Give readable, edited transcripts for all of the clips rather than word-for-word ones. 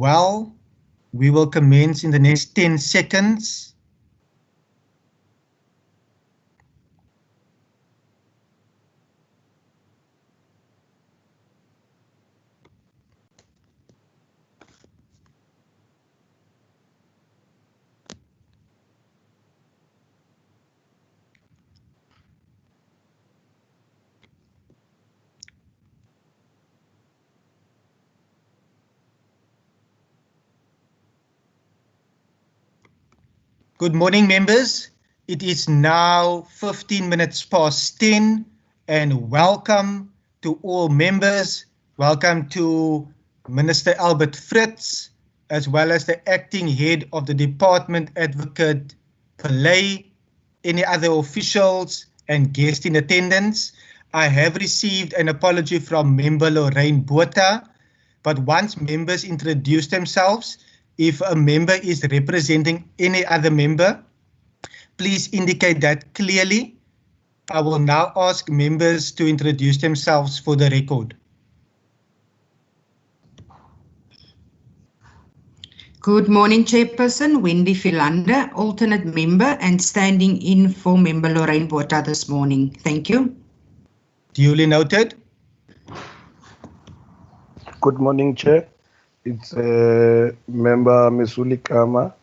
well. We will commence in the next 10 seconds. Good morning, members. It is now 15 minutes past 10, and welcome to all members. Welcome to Minister Albert Fritz, as well as the acting head of the department, Advocate Pillay, any other officials and guests in attendance. I have received an apology from member Lorraine Botha, but once members introduce themselves, if a member is representing any other member, please indicate that clearly. I will now ask members to introduce themselves for the record. Good morning, Chairperson Wendy Philander, alternate member and standing in for member Lorraine Botha this morning. Thank you. Duly noted. Good morning, Chair. It's member Mesuli Kama,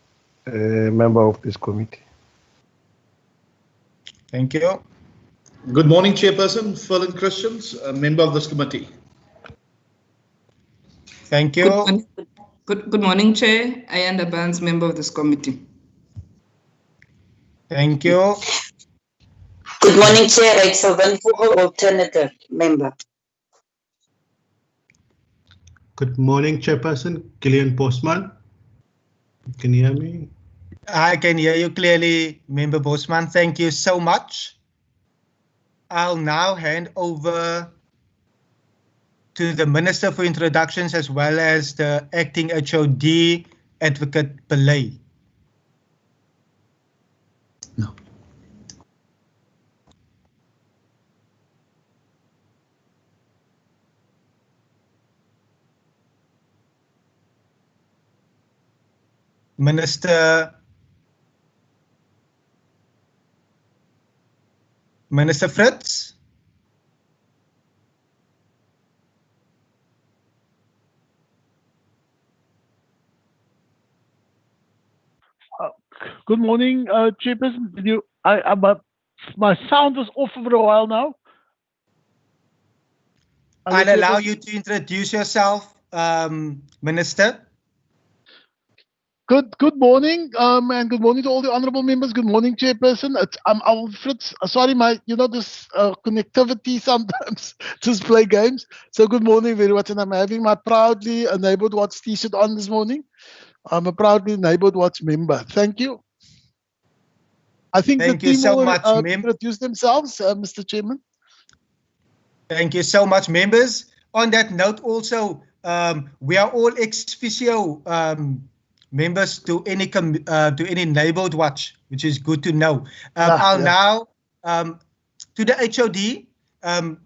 member of this committee. Thank you. Good morning, Chairperson Ferlin Christians, a member of this committee. Thank you. Good morning, Chair. Ayanda Barnes, member of this committee. Thank you. Good morning, Chair. Rachel Van Vogel, alternative member. Good morning, Chairperson Gillian Postman. Can you hear me? I can hear you clearly, Member Bosman. Thank you so much. I'll now hand over to the Minister for introductions, as well as the acting HOD, Advocate Pillay. No. Minister Fritz. Good morning, Chairperson. My sound was off for a while now. I'll allow you to introduce yourself, Minister. Good morning, and good morning to all the honourable members. Good morning, Chairperson. I'm Fritz. Sorry, this connectivity sometimes just play games. So good morning, very much, and I'm having my proudly enabled watch T-shirt on this morning. I'm a proudly enabled watch member. Thank you. I think Thank the you team so will much, introduce themselves, Mr. Chairman. Thank you so much, members. On that note, also, we are all ex officio members to any enabled watch, which is good to know. I'll now to the HOD.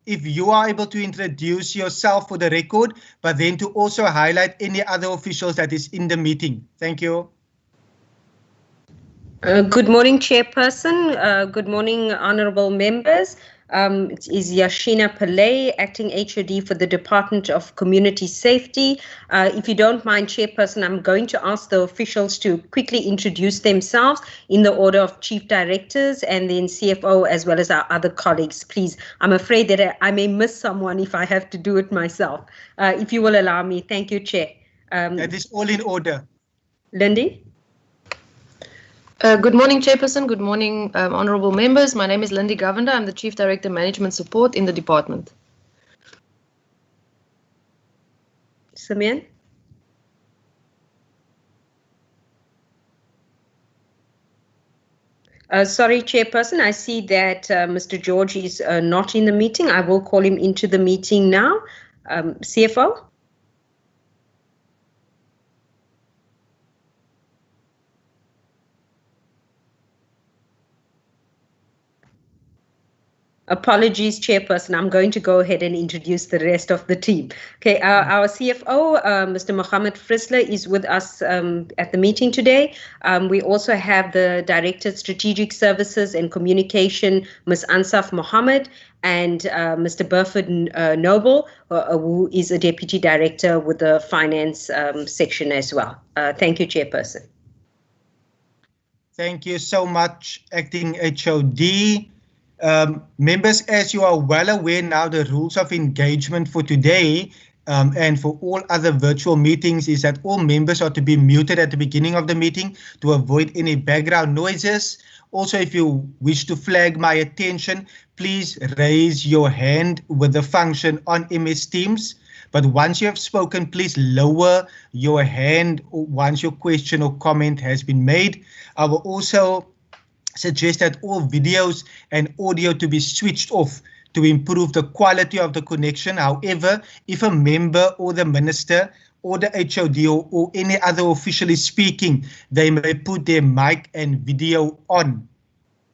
If you are able to introduce yourself for the record, but then to also highlight any other officials that is in the meeting. Thank you. Good morning, Chairperson. Good morning, honourable members. It is Yashina Pillay, Acting HOD for the Department of Community Safety. If you don't mind, Chairperson, I'm going to ask the officials to quickly introduce themselves in the order of Chief Directors and then CFO, as well as our other colleagues. Please, I'm afraid that I may miss someone if I have to do it myself. If you will allow me. Thank you, Chair. That is all in order. Lindy? Good morning, Chairperson. Good morning, honourable members. My name is Lindy Govender. I'm the Chief Director Management Support in the department. Simeon? Sorry, Chairperson, I see that Mr. George is not in the meeting. I will call him into the meeting now. CFO? Apologies, Chairperson. I'm going to go ahead and introduce the rest of the team. Okay, our CFO, Mr. Mohammed Frisler, is with us at the meeting today. We also have the Director of Strategic Services and Communication, Ms. Ansaf Mohammed, and Mr. Burford Noble, who is a Deputy Director with the Finance section as well. Thank you, Chairperson. Thank you so much, Acting HOD. Members, as you are well aware now, the rules of engagement for today and for all other virtual meetings is that all members are to be muted at the beginning of the meeting to avoid any background noises. Also, if you wish to flag my attention, please raise your hand with the function on MS Teams. But once you have spoken, please lower your hand once your question or comment has been made. I will also suggest that all videos and audio to be switched off to improve the quality of the connection. However, if a member or the minister or the HOD or any other official is speaking, they may put their mic and video on.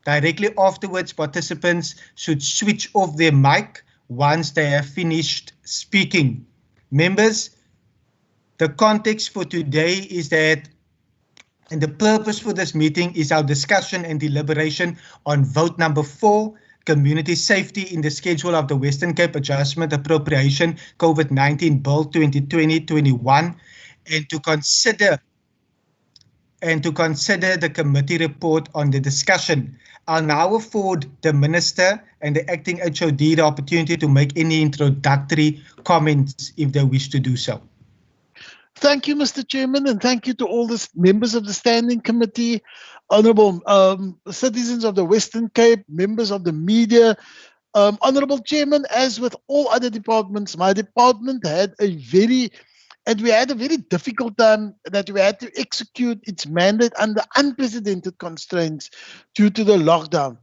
Directly afterwards, participants should switch off their mic once they have finished speaking. Members, the context for today is that, and the purpose for this meeting is our discussion and deliberation on vote number 4, community safety in the schedule of the Western Cape Adjustment Appropriation COVID-19 Bill 2020-21, and to consider the committee report on the discussion. I'll now afford the Minister and the Acting HOD the opportunity to make any introductory comments if they wish to do so. Thank you, Mr. Chairman, and thank you to all the members of the Standing Committee, honourable citizens of the Western Cape, members of the media. Honourable Chairman, as with all other departments, my department had a very difficult time that we had to execute its mandate under unprecedented constraints due to the lockdown.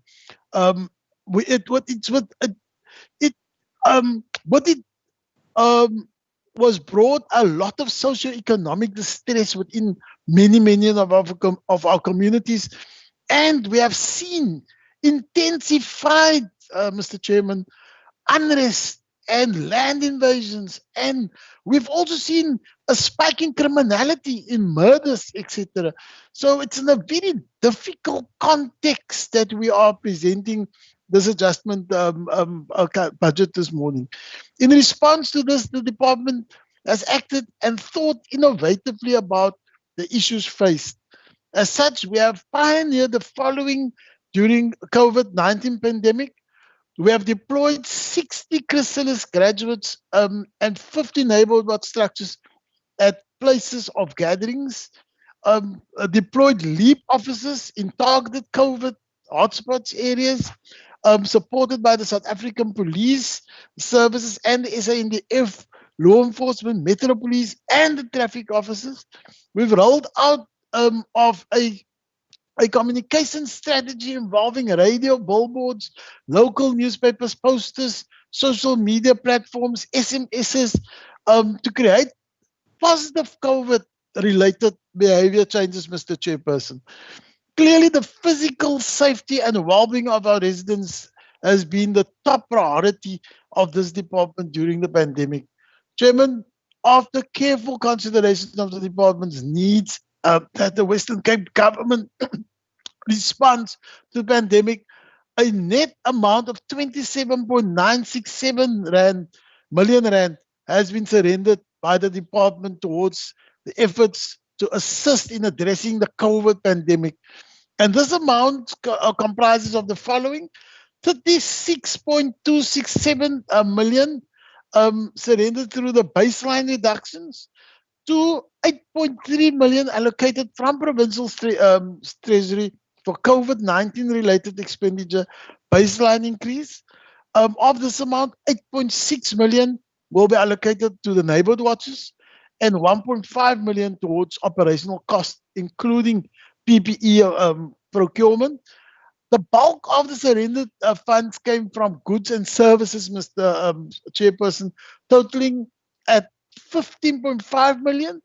Was brought a lot of socio-economic distress within many of our communities, and we have seen intensified, Mr. Chairman, unrest and land invasions, and we've also seen a spike in criminality, in murders, etc. So it's in a very difficult context that we are presenting this adjustment budget this morning. In response to this, the department has acted and thought innovatively about the issues faced. As such, we have pioneered the following during COVID-19 pandemic. We have deployed 60 chrysalis graduates and 50 neighborhood structures at places of gatherings, deployed LEAP officers in targeted COVID hotspots areas, supported by the South African Police Services and the SANDF, law enforcement, Metro Police, and the traffic officers. We've rolled out of a communication strategy involving radio, billboards, local newspapers, posters, social media platforms, SMSs, to create positive COVID-related behavior changes, Mr. Chairperson. Clearly, the physical safety and well-being of our residents has been the top priority of this department during the pandemic. Chairman, after careful consideration of the department's needs, that the Western Cape government response to the pandemic, a net amount of 27.967 million rand has been surrendered by the department towards the efforts to assist in addressing the COVID pandemic. And this amount comprises of the following: 36.267 million surrendered through the baseline reductions, to 8.3 million allocated from Provincial Treasury for COVID-19 related expenditure baseline increase. Of this amount, 8.6 million will be allocated to the neighborhood watches and 1.5 million towards operational costs, including PPE procurement. The bulk of the surrendered funds came from goods and services, Mr. Chairperson, totaling at 15.5 million,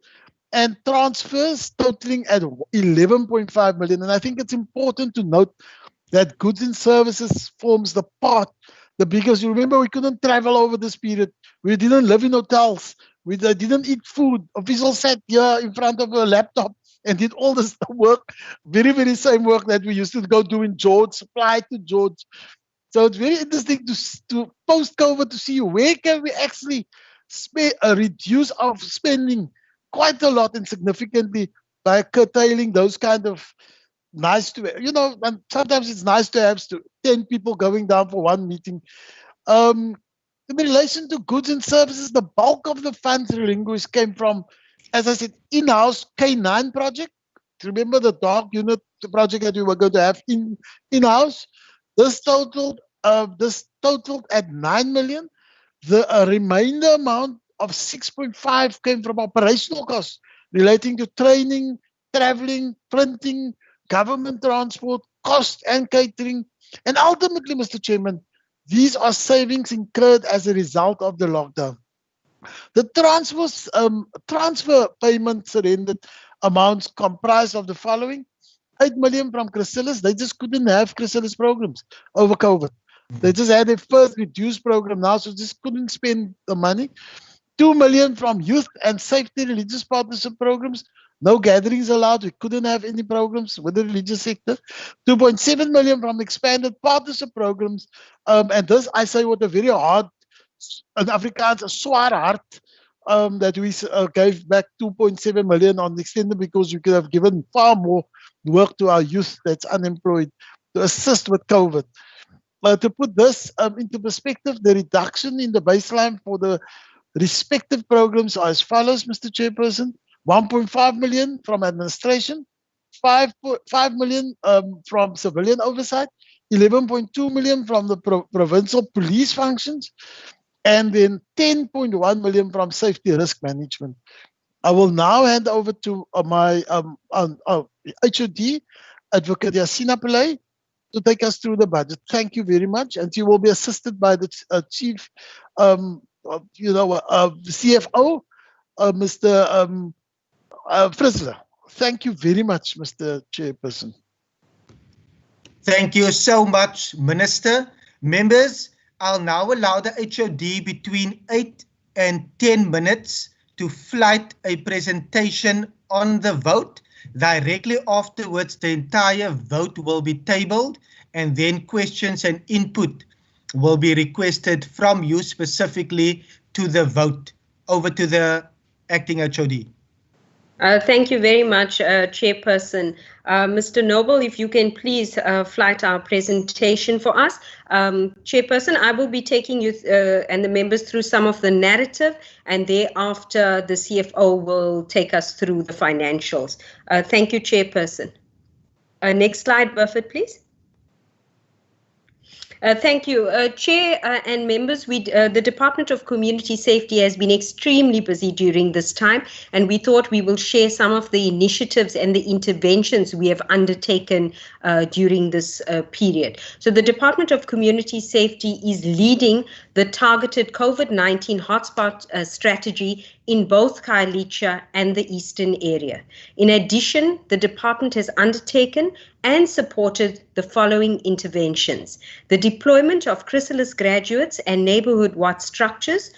and transfers totaling at 11.5 million. And I think it's important to note that goods and services forms the part, the biggest. You remember we couldn't travel over this period. We didn't live in hotels. We didn't eat food. Official sat here in front of a laptop and did all this work, very, very same work that we used to go do in George, supply to George. So it's very interesting to post-COVID to see where can we actually reduce our spending quite a lot and significantly by curtailing those kind of nice to, and sometimes it's nice to have 10 people going down for one meeting. In relation to goods and services, the bulk of the funds relinquished came from, as I said, in-house K9 project. Remember the dog unit project that we were going to have in-house? This totaled at 9 million. The remainder amount of 6.5 came from operational costs relating to training, traveling, printing, government transport, cost and catering. And ultimately, Mr. Chairman, these are savings incurred as a result of the lockdown. The transfer payment surrendered amounts comprised of the following: 8 million from Chrysalis. They just couldn't have Chrysalis programs over COVID. They just had their first reduced program now, so just couldn't spend the money. 2 million from youth and safety religious partnership programs. No gatherings allowed. We couldn't have any programs with the religious sector. 2.7 million from expanded partnership programs. And this, I say, with a very hard, in Afrikaans, a swaar hart, that we gave back 2.7 million on the extended, because we could have given far more work to our youth that's unemployed to assist with COVID. To put this into perspective, the reduction in the baseline for the respective programs are as follows, Mr. Chairperson: 1.5 million from administration, 5 million from civilian oversight, 11.2 million from the provincial police functions, and then 10.1 million from safety risk management. I will now hand over to my HOD, Advocate Yashina Pillay, to take us through the budget. Thank you very much, and you will be assisted by the Chief, CFO, Mr. Frizzler. Thank you very much, Mr. Chairperson. Thank you so much, Minister. Members, I'll now allow the HOD between 8 and 10 minutes to flight a presentation on the vote. Directly afterwards, the entire vote will be tabled, and then questions and input will be requested from you specifically to the vote. Over to the Acting HOD. Thank you very much, Chairperson. Mr. Noble, if you can please flight our presentation for us. Chairperson, I will be taking you and the members through some of the narrative, and thereafter the CFO will take us through the financials. Thank you, Chairperson. Next slide, Buffett, please. Thank you. Chair and members, the Department of Community Safety has been extremely busy during this time, and we thought we will share some of the initiatives and the interventions we have undertaken during this period. So the Department of Community Safety is leading the targeted COVID-19 hotspot strategy in both Khayelitsha and the eastern area. In addition, the department has undertaken and supported the following interventions: the deployment of Chrysalis graduates and neighborhood watch structures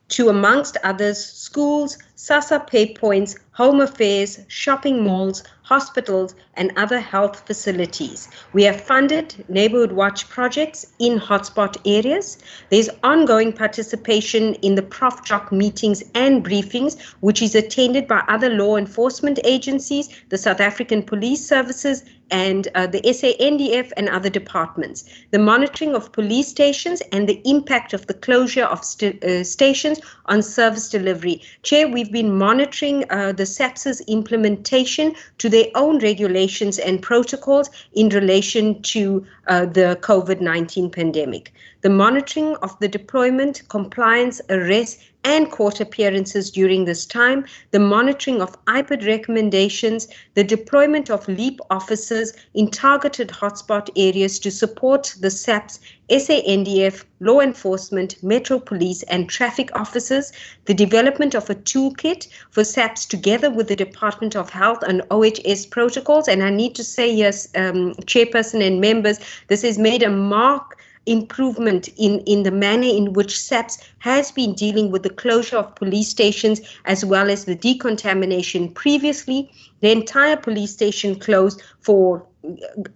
to, amongst others, schools, SASSA pay points, home affairs, shopping malls, hospitals, and other health facilities. We have funded neighborhood watch projects in hotspot areas. There's ongoing participation in the Prof-Joc meetings and briefings, which is attended by other law enforcement agencies, the South African Police Services, and the SANDF and other departments. The monitoring of police stations and the impact of the closure of stations on service delivery. Chair, we've been monitoring the SAPS's implementation to their own regulations and protocols in relation to the COVID-19 pandemic. The monitoring of the deployment, compliance, arrest, and court appearances during this time, the monitoring of IPID recommendations, the deployment of LEAP officers in targeted hotspot areas to support the SAPS, SANDF, law enforcement, Metro Police and traffic officers, the development of a toolkit for SAPS together with the Department of Health and OHS protocols. And I need to say, yes, Chairperson and members, this has made a marked improvement in the manner in which SAPS has been dealing with the closure of police stations as well as the decontamination. Previously, the entire police station closed for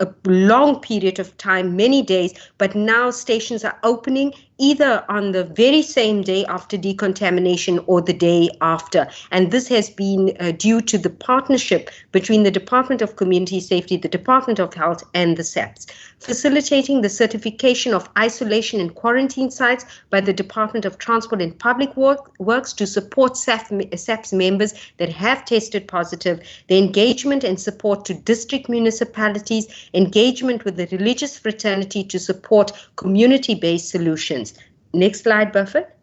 a long period of time, many days, but now stations are opening either on the very same day after decontamination or the day after. And this has been due to the partnership between the Department of Community Safety, the Department of Health and the SAPS. Facilitating the certification of isolation and quarantine sites by the Department of Transport and Public Works to support SAPS members that have tested positive, the engagement and support to district municipalities, engagement with the religious fraternity to support community-based solutions. Next slide, Buffett.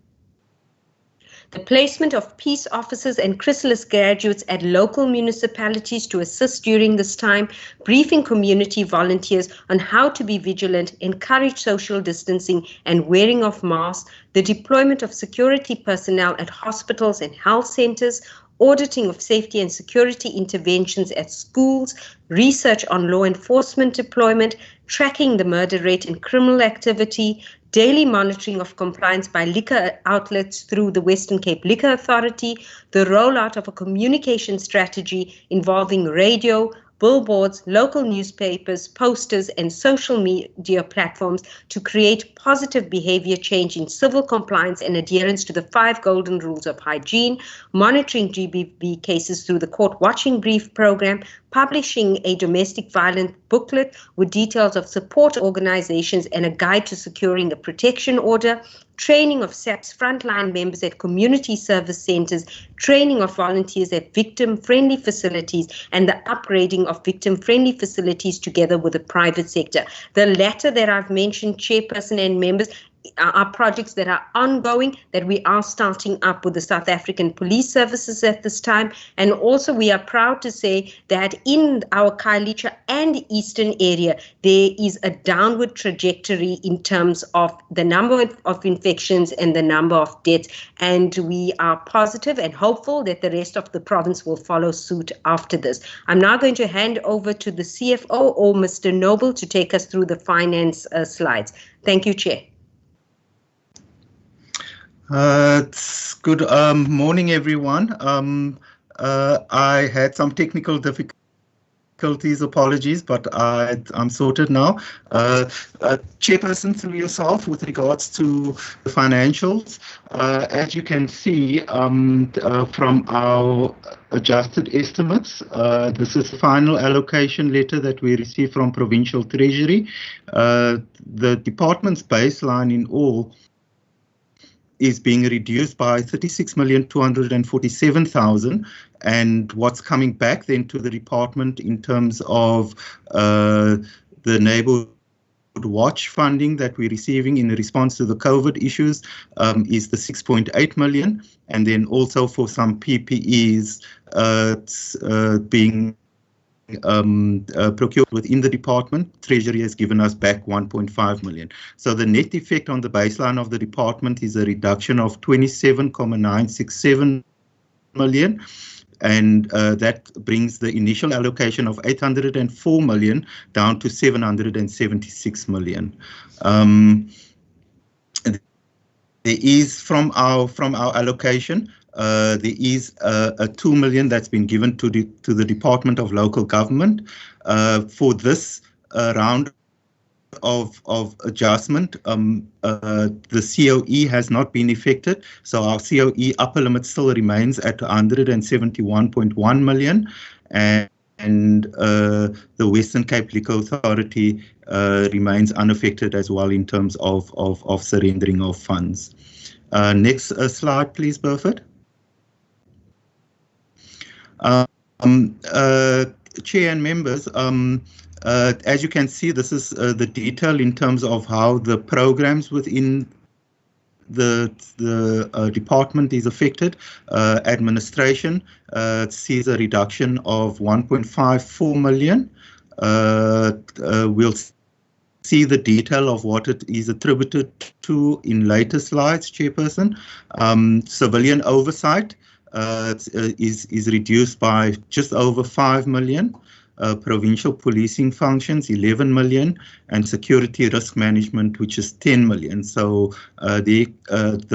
The placement of peace officers and chrysalis graduates at local municipalities to assist during this time, briefing community volunteers on how to be vigilant, encourage social distancing and wearing of masks, the deployment of security personnel at hospitals and health centers, auditing of safety and security interventions at schools, research on law enforcement deployment, tracking the murder rate and criminal activity, daily monitoring of compliance by liquor outlets through the Western Cape Liquor Authority, the rollout of a communication strategy involving radio, billboards, local newspapers, posters, and social media platforms to create positive behavior change in civil compliance and adherence to the 5 golden rules of hygiene, monitoring GBV cases through the court watching brief program, publishing a domestic violence booklet with details of support organizations and a guide to securing a protection order, training of SAPS frontline members at community service centers, training of volunteers at victim-friendly facilities, and the upgrading of victim-friendly facilities together with the private sector. The latter that I've mentioned, Chairperson and members, are projects that are ongoing, that we are starting up with the South African Police Services at this time. And also we are proud to say that in our Khayelitsha and Eastern area, there is a downward trajectory in terms of the number of infections and the number of deaths. And we are positive and hopeful that the rest of the province will follow suit after this. I'm now going to hand over to the CFO or Mr. Noble to take us through the finance slides. Thank you, Chair. It's good morning, everyone. I had some technical difficulties, apologies, but I'm sorted now. Chairperson, through yourself, with regards to the financials, as you can see from our adjusted estimates, this is the final allocation letter that we received from Provincial Treasury. The department's baseline in all is being reduced by 36,247,000, and what's coming back then to the department in terms of the neighborhood watch funding that we're receiving in response to the COVID issues is the 6.8 million, and then also for some PPEs being procured within the department. Treasury has given us back 1.5 million. So the net effect on the baseline of the department is a reduction of 27,967 million, and that brings the initial allocation of 804 million down to 776 million. There is from our allocation, there is a 2 million that's been given to the Department of Local Government for this round of adjustment. The COE has not been effected, so our COE upper limit still remains at 171.1 million, and the Western Cape Liquor Authority remains unaffected as well in terms of surrendering of funds. Next slide, please, Burford. Chair and members, as you can see, this is the detail in terms of how the programs within department is affected, administration sees a reduction of 1.54 million. We'll see the detail of what it is attributed to in later slides, Chairperson. Civilian oversight is reduced by just over 5 million. Provincial policing functions 11 million, and security risk management, which is 10 million. So the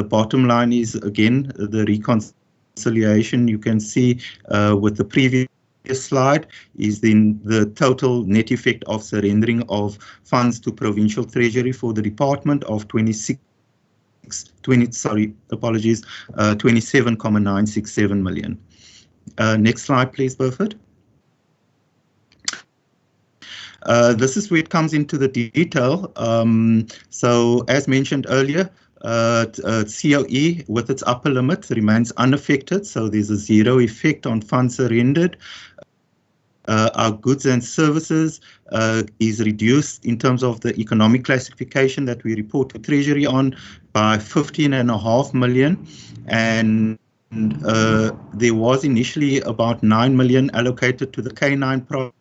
bottom line is again the reconciliation you can see with the previous slide is then the total net effect of surrendering of funds to provincial treasury for the department of 27.967 million. Next slide, please, Burford. This is where it comes into the detail. So as mentioned earlier, COE with its upper limit remains unaffected, so there's a zero effect on funds surrendered. Our goods and services is reduced in terms of the economic classification that we report to Treasury on by 15.5 million, and there was initially about 9 million allocated to the K9 project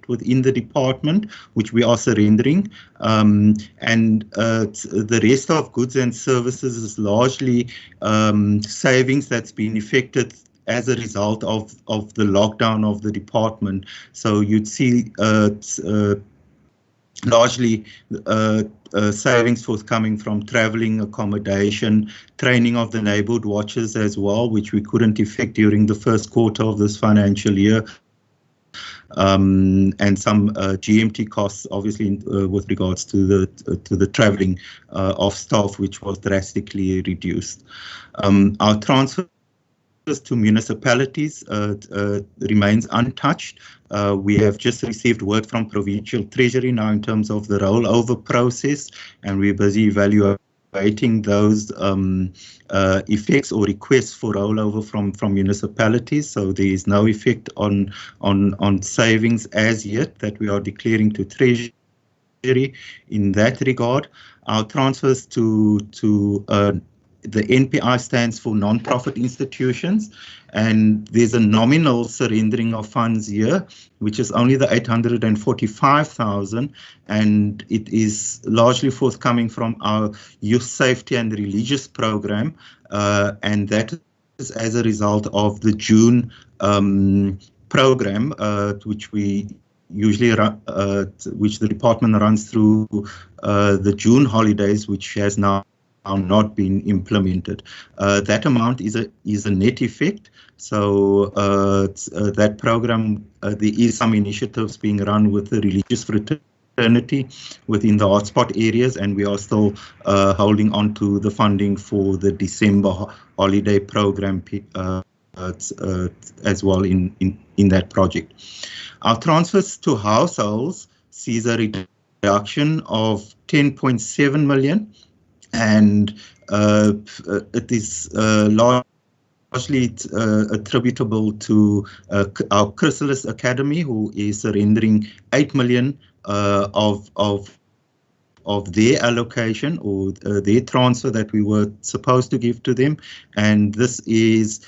within the department, which we are surrendering, and the rest of goods and services is largely savings that's been effected as a result of the lockdown of the department. So you'd see largely savings forthcoming from travelling, accommodation, training of the neighbourhood watches as well, which we couldn't effect during the first quarter of this financial year. And some GMT costs, obviously, with regards to the travelling of staff, which was drastically reduced. Our transfers to municipalities remains untouched. We have just received word from Provincial Treasury now in terms of the rollover process, and we're busy evaluating those effects or requests for rollover from municipalities. So there is no effect on savings as yet that we are declaring to Treasury in that regard. Our transfers to the NPI stands for non-profit institutions, and there's a nominal surrendering of funds here, which is only the 845,000, and it is largely forthcoming from our youth safety and religious program, and that is as a result of the June program, which we usually run, which the department runs through the June holidays, which has now not been implemented. That amount is a net effect. So that program, there is some initiatives being run with the religious fraternity within the hotspot areas, and we are still holding on to the funding for the December holiday program as well in that project. Our transfers to households sees a reduction of 10.7 million. And it is largely attributable to our Chrysalis Academy, who is surrendering 8 million of their allocation or their transfer that we were supposed to give to them. And this is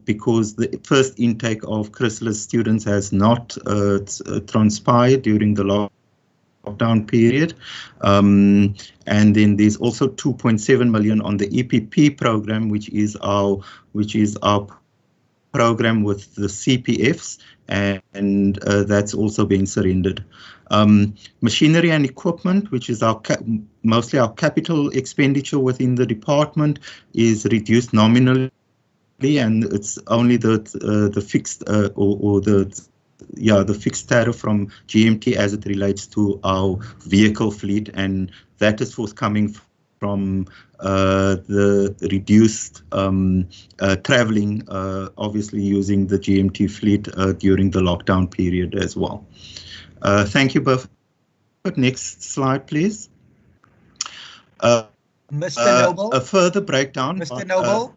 because the first intake of Chrysalis students has not transpired during the lockdown period, and then there's also 2.7 million on the EPP program, which is our program with the CPFs, and that's also being surrendered. Machinery and equipment, which is our mostly our capital expenditure within the department, is reduced nominally, and it's only the fixed the fixed tariff from GMT as it relates to our vehicle fleet, and that is forthcoming from the reduced travelling, obviously using the GMT fleet during the lockdown period as well. Thank you, Buffett. Next slide, please. Mr. Noble. A further breakdown. Mr. Noble.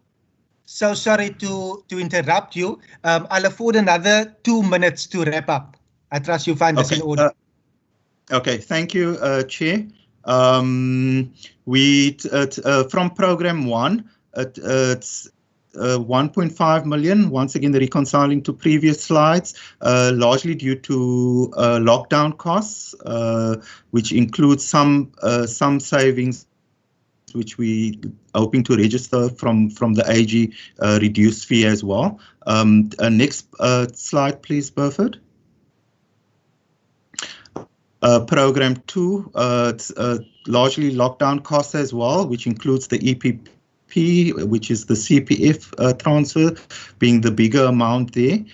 So sorry to interrupt you. I'll afford another 2 minutes to wrap up. I trust you find this in order. Okay, thank you, Chair. From program 1, it's 1.5 million. Once again, reconciling to previous slides, largely due to lockdown costs, which includes some savings which we hoping to register from the AG reduced fee as well. Next slide, please, Burford. Program 2, it's largely lockdown costs as well, which includes the EPP, which is the CPF transfer, being the bigger amount there.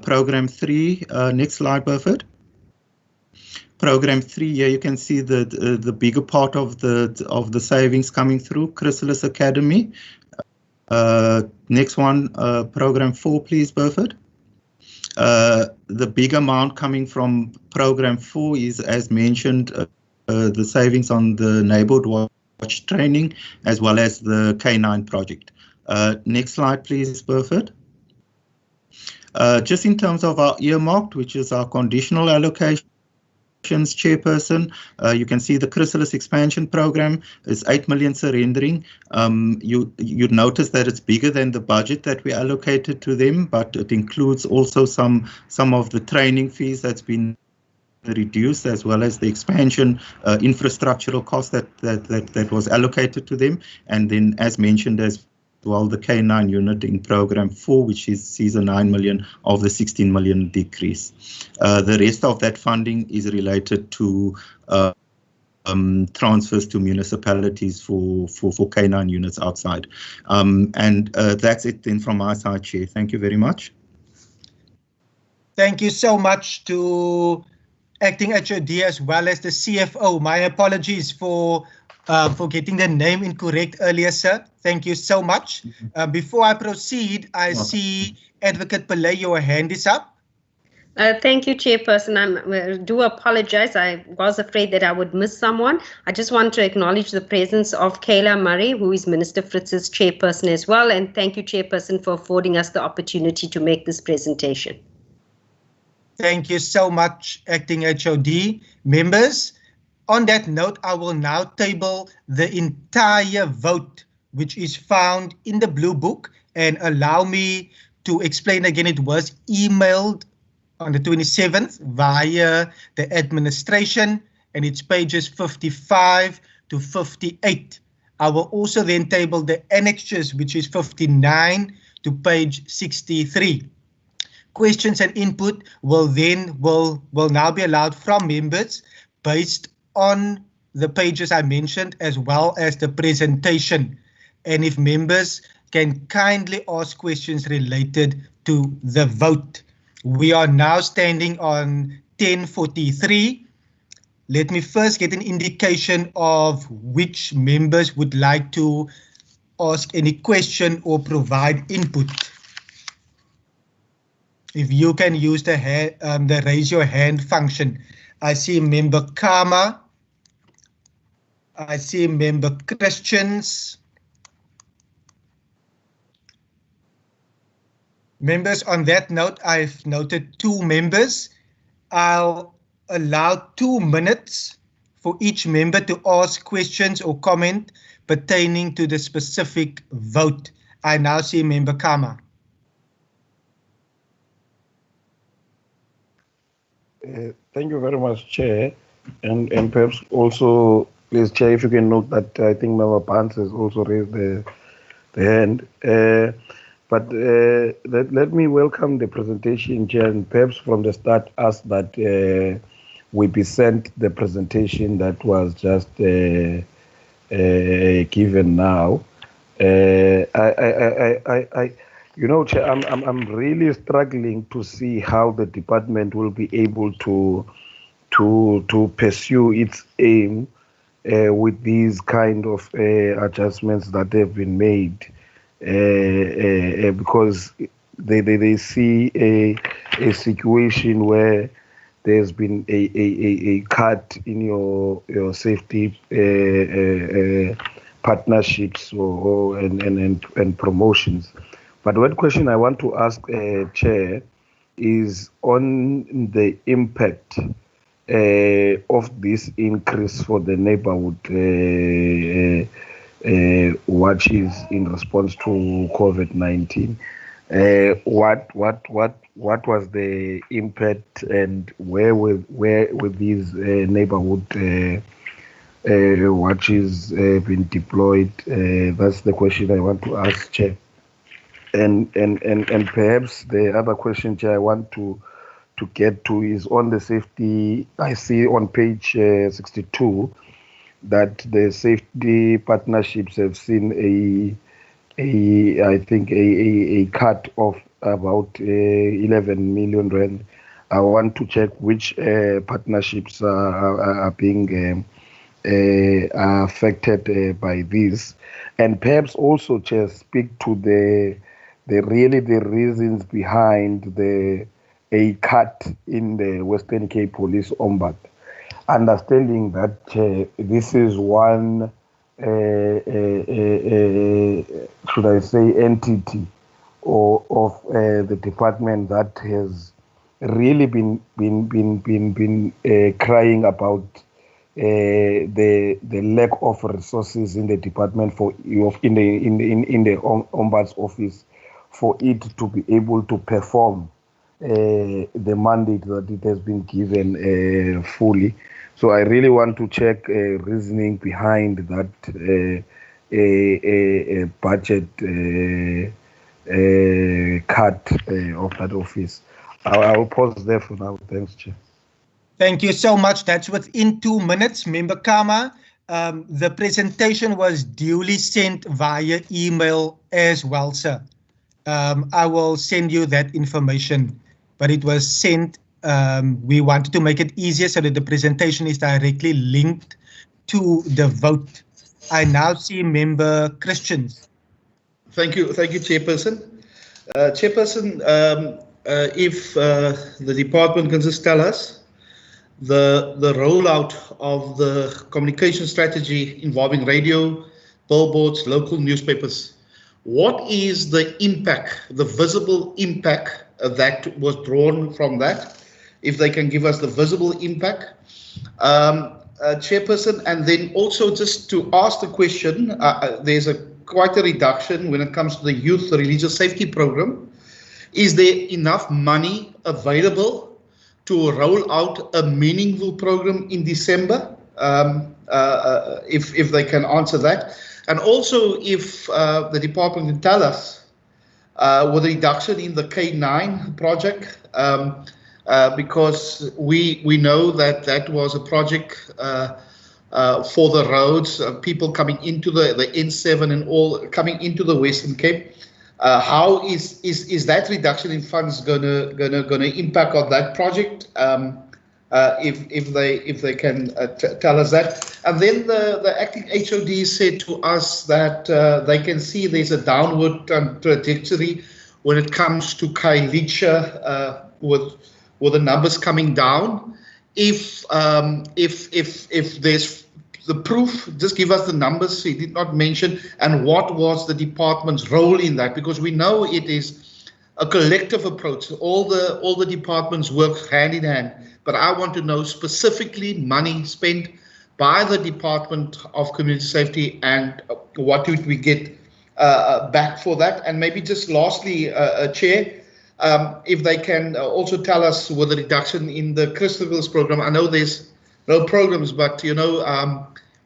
Program 3, next slide, Burford. Program 3, here you can see the bigger part of the savings coming through Chrysalis Academy. Next one, program 4, please, Burford. The big amount coming from program 4 is, as mentioned, the savings on the neighborhood watch training, as well as the K9 project. Next slide, please, Burford. Just in terms of our earmarked, which is our conditional allocation, Chairperson, you can see the Chrysalis expansion program is 8 million surrendering. You'd notice that it's bigger than the budget that we allocated to them, but it includes also some of the training fees that's been reduced, as well as the expansion infrastructural cost that was allocated to them. And then, as mentioned as well, the K9 unit in program 4, which sees a 9 million of the 16 million decrease. The rest of that funding is related to transfers to municipalities for K9 units outside. And that's it then from my side, Chair. Thank you very much. Thank you so much to Acting HOD as well as the CFO. My apologies for getting the name incorrect earlier, sir. Thank you so much. Before I proceed, I see Advocate Pillay, your hand is up. Thank you, Chairperson. I do apologize. I was afraid that I would miss someone. I just want to acknowledge the presence of Kayla Murray, who is Minister Fritz's chairperson as well. And thank you, Chairperson, for affording us the opportunity to make this presentation. Thank you so much, Acting HOD. Members, on that note, I will now table the entire vote, which is found in the Blue Book, and allow me to explain again. It was emailed on the 27th via the administration, and it's pages 55 to 58. I will also then table the annexures, which is 59 to page 63. Questions and input will now be allowed from members based on the pages I mentioned, as well as the presentation. And if members can kindly ask questions related to the vote. We are now standing on 10:43. Let me first get an indication of which members would like to ask any question or provide input. If you can use the raise your hand function. I see member Kama. I see member Christians. Members, on that note, I've noted 2 members. I'll allow 2 minutes for each member to ask questions or comment pertaining to the specific vote. I now see member Kama. Thank you very much, Chair. And perhaps also, please, Chair, if you can note that I think Member Pants has also raised the hand. But let me welcome the presentation, Chair, and perhaps from the start ask that we be sent the presentation that was just given now. You know, Chair, I'm really struggling to see how the department will be able to pursue its aim with these kind of adjustments that have been made, because they see a situation where there's been a cut in your safety partnerships and promotions. But one question I want to ask, Chair, is on the impact of this increase for the neighborhood watches in response to COVID-19. What was the impact, and where were these neighborhood watches been deployed? That's the question I want to ask, Chair. And perhaps the other question, Chair, I want to get to is on the safety. I see on page 62 that the safety partnerships have seen I think a cut of about 11 million rand. I want to check which partnerships are being affected by this, and perhaps also, Chair, speak to the reasons behind a cut in the Western Cape Police Ombud. Understanding that this is one, should I say, entity of the department that has really been crying about the lack of resources in the department in the Ombud's office for it to be able to perform the mandate that it has been given fully. So I really want to check reasoning behind that budget cut of that office. I will pause there for now. Thanks, Chair. Thank you so much. That's within 2 minutes. Member Kama, the presentation was duly sent via email as well, sir. I will send you that information, but it was sent. We wanted to make it easier so that the presentation is directly linked to the vote. I now see Member Christians. Thank you, Chairperson. Chairperson, if the department can just tell us the rollout of the communication strategy involving radio, billboards, local newspapers, what is the impact, the visible impact that was drawn from that? If they can give us the visible impact, Chairperson, and then also just to ask the question, there's quite a reduction when it comes to the youth religious safety program. Is there enough money available to roll out a meaningful program in December? If they can answer that. And also if the department can tell us with a reduction in the K9 project, because we know that was a project for the roads, people coming into the N7 and all coming into the Western Cape. How is that reduction in funds gonna impact on that project? If they can tell us that. And then the acting HOD said to us that they can see there's a downward trajectory when it comes to Khayelitsha with the numbers coming down. If there's the proof, just give us the numbers. He did not mention, and what was the department's role in that, because we know it is a collective approach. All the departments work hand in hand, but I want to know specifically money spent by the Department of Community Safety and what would we get back for that. And maybe just lastly, Chair, if they can also tell us with the reduction in the Christabel's program. I know there's no programs, but you know,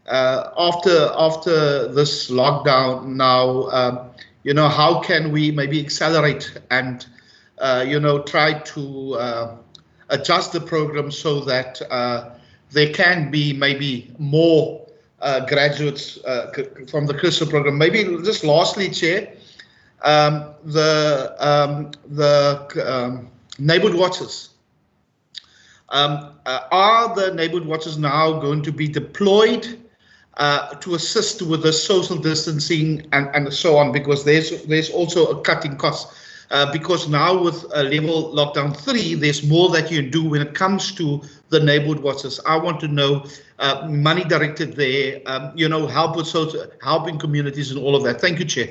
after this lockdown now, you know, how can we maybe accelerate and you know, try to adjust the program so that there can be maybe more graduates from the Christabel program. Maybe just lastly, Chair, the neighborhood watches. Are the neighborhood watches now going to be deployed to assist with the social distancing and so on? Because there's also a cut in costs. Because now with level lockdown 3, there's more that you do when it comes to the neighborhood watches. I want to know money directed there, you know, helping communities and all of that. Thank you, Chair.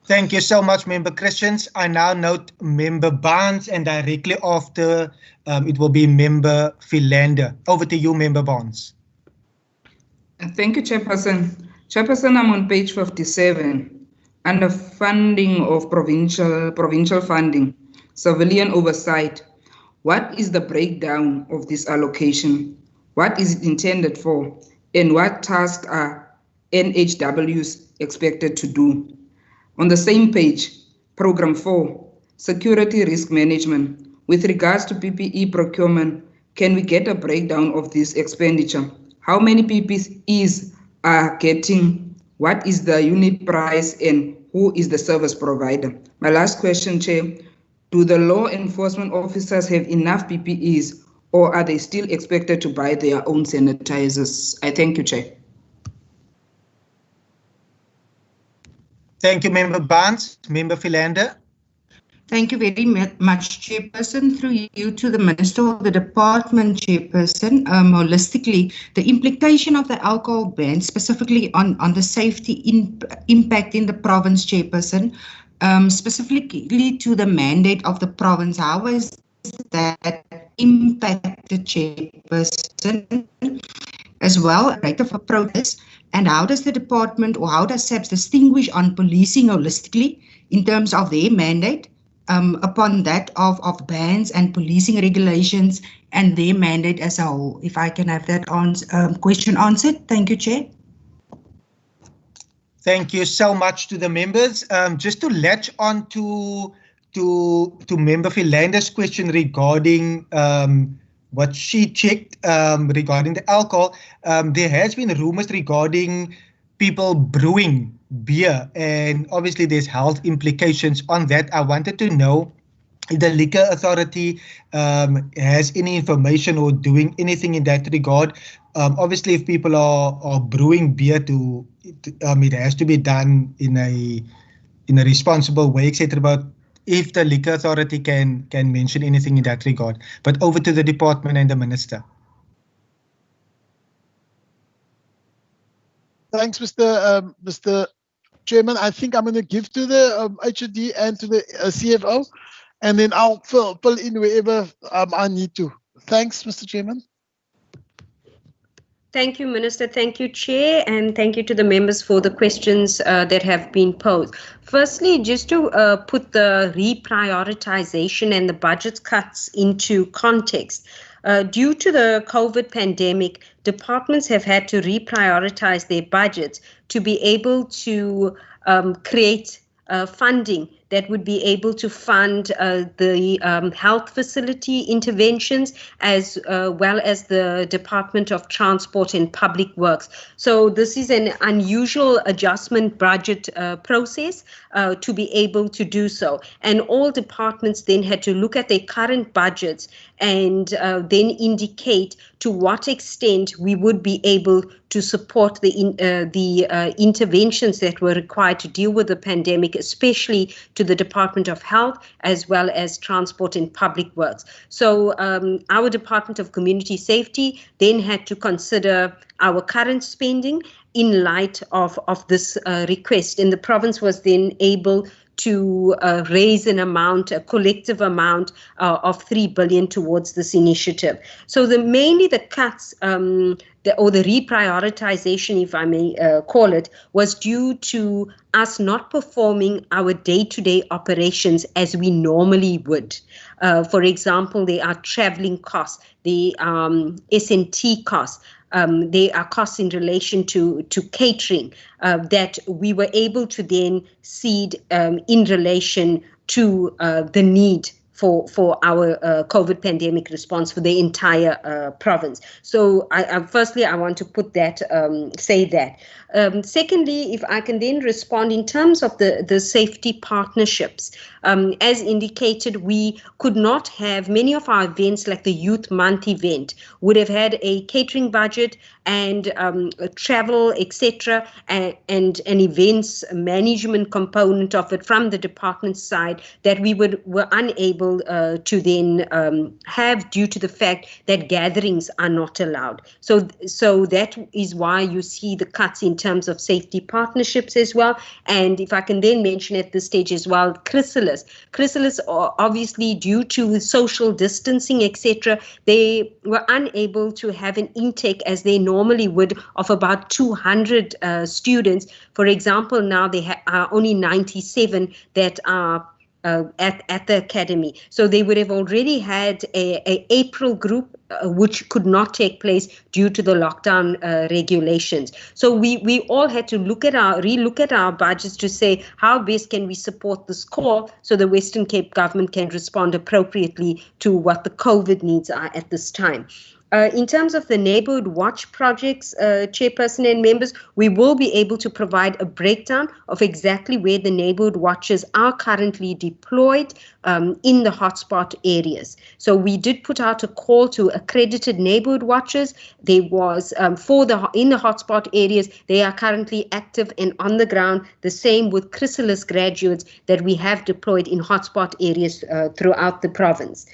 Thank you so much, Member Christians. I now note Member Barnes, and directly after it will be Member Philander. Over to you, Member Barnes. Thank you, Chairperson. Chairperson, I'm on page 57 under funding of provincial funding, civilian oversight. What is the breakdown of this allocation? What is it intended for? And what tasks are NHWs expected to do? On the same page, Program 4, Security Risk Management. With regards to PPE procurement, can we get a breakdown of this expenditure? How many PPEs are getting? What is the unit price and who is the service provider? My last question, Chair. Do the law enforcement officers have enough PPEs or are they still expected to buy their own sanitizers? I thank you, Chair. Thank you, Member Barnes. Member Philander. Thank you very much, Chairperson. Through you to the Minister or the Department, Chairperson. Holistically, the implication of the alcohol ban, specifically on the safety impact in the province, Chairperson, specifically to the mandate of the province, how is that impacted, Chairperson? As well, rate of approaches, and how does the department or how does SAPS distinguish on policing holistically in terms of their mandate upon that of bans and policing regulations and their mandate as a whole? If I can have that question answered. Thank you, Chair. Thank you so much to the members. Just to latch on to Member Philander's question regarding what she checked regarding the alcohol, there has been rumors regarding people brewing beer, and obviously there's health implications on that. I wanted to know if the Liquor Authority has any information or doing anything in that regard. Obviously, if people are brewing beer, it has to be done in a responsible way, etc. But if the Liquor Authority can mention anything in that regard. But over to the department and the Minister. Thanks, Mr. Chairman. I think I'm going to give to the HOD and to the CFO, and then I'll fill in wherever I need to. Thanks, Mr. Chairman. Thank you, Minister. Thank you, Chair, and thank you to the members for the questions that have been posed. Firstly, just to put the reprioritization and the budget cuts into context, due to the COVID pandemic, departments have had to reprioritize their budgets to be able to create funding that would be able to fund the health facility interventions as well as the Department of Transport and Public Works. So this is an unusual adjustment budget process to be able to do so. And all departments then had to look at their current budgets and then indicate to what extent we would be able to support the interventions that were required to deal with the pandemic, especially to the Department of Health as well as Transport and Public Works. So our Department of Community Safety then had to consider our current spending in light of this request, and the province was then able to raise an amount, a collective amount of 3 billion towards this initiative. So mainly the cuts or the reprioritization, if I may call it, was due to us not performing our day-to-day operations as we normally would. For example, there are traveling costs, the S&T costs, there are costs in relation to catering that we were able to then seed in relation to the need for our COVID pandemic response for the entire province. So firstly, I want to put that, say that. Secondly, if I can then respond in terms of the safety partnerships, as indicated, we could not have many of our events like the Youth Month event would have had a catering budget and travel, etc., and an events management component of it from the department side that we were unable able to then have, due to the fact that gatherings are not allowed. So that is why you see the cuts in terms of safety partnerships as well. And if I can then mention at this stage as well, Chrysalis, obviously due to social distancing, etc., they were unable to have an intake as they normally would of about 200 students. For example, now they are only 97 that are at the academy. So they would have already had a April group which could not take place due to the lockdown regulations. So we all had to relook at our budgets to say how best can we support this call so the Western Cape government can respond appropriately to what the COVID needs are at this time. In terms of the Neighbourhood Watch projects, Chairperson and members, we will be able to provide a breakdown of exactly where the Neighbourhood Watches are currently deployed in the hotspot areas. So we did put out a call to accredited Neighbourhood Watchers. There was, in the hotspot areas, they are currently active and on the ground, the same with Chrysalis graduates that we have deployed in hotspot areas throughout the province.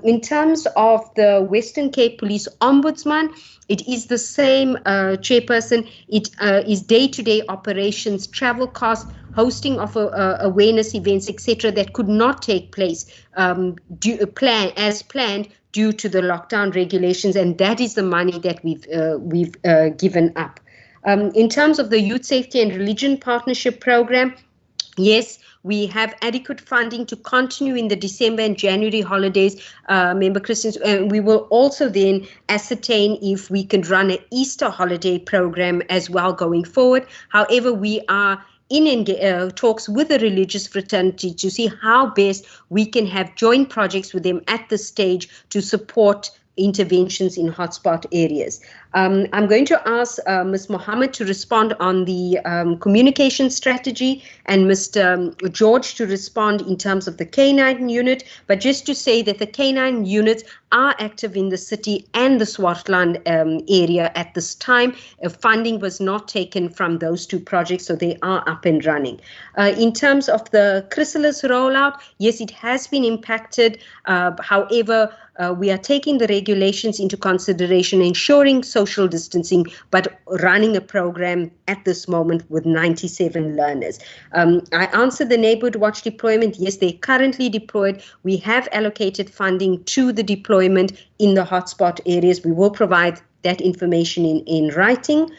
In terms of the Western Cape Police Ombudsman, it is the same, Chairperson. It is day-to-day operations, travel costs, hosting of awareness events, etc., that could not take place as planned due to the lockdown regulations, and that is the money that we've given up. In terms of the Youth Safety and Religion Partnership Program, yes, we have adequate funding to continue in the December and January holidays, Member Christians, and we will also then ascertain if we can run an Easter holiday program as well going forward. However, we are in talks with the religious fraternity to see how best we can have joint projects with them at this stage to support interventions in hotspot areas. I'm going to ask Ms. Mohammed to respond on the communication strategy and Mr. George to respond in terms of the K9 unit, but just to say that the K9 units are active in the city and the Swartland area at this time. Funding was not taken from those two projects, so they are up and running. In terms of the Chrysalis rollout, yes, it has been impacted. However, we are taking the regulations into consideration, ensuring social distancing, but running a program at this moment with 97 learners. I answered the Neighbourhood Watch deployment. Yes, they're currently deployed. We have allocated funding to the deployment in the hotspot areas. We will provide that information in writing.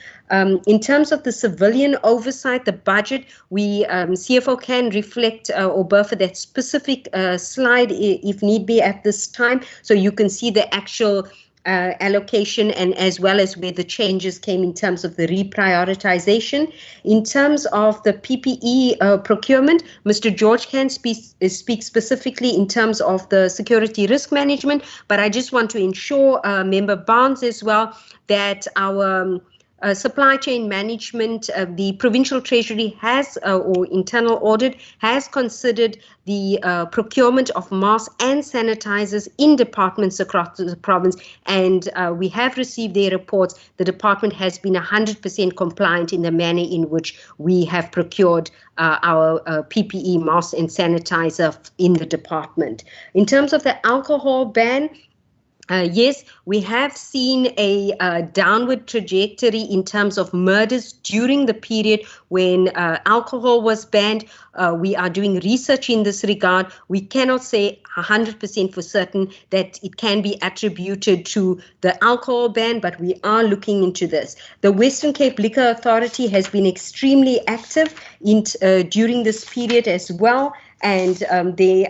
In terms of the civilian oversight, the budget, we CFO can reflect or buffer that specific slide if need be at this time, so you can see the actual allocation and as well as where the changes came in terms of the reprioritization. In terms of the PPE procurement, Mr. George can speak specifically in terms of the security risk management, but I just want to ensure Member Barnes as well that our supply chain management, the Provincial Treasury has, or internal audit, has considered the procurement of masks and sanitizers in departments across the province, and we have received their reports. The department has been 100% compliant in the manner in which we have procured our PPE masks and sanitizer in the department. In terms of the alcohol ban, yes, we have seen a downward trajectory in terms of murders during the period when alcohol was banned. We are doing research in this regard. We cannot say 100% for certain that it can be attributed to the alcohol ban, but we are looking into this. The Western Cape Liquor Authority has been extremely active during this period as well. And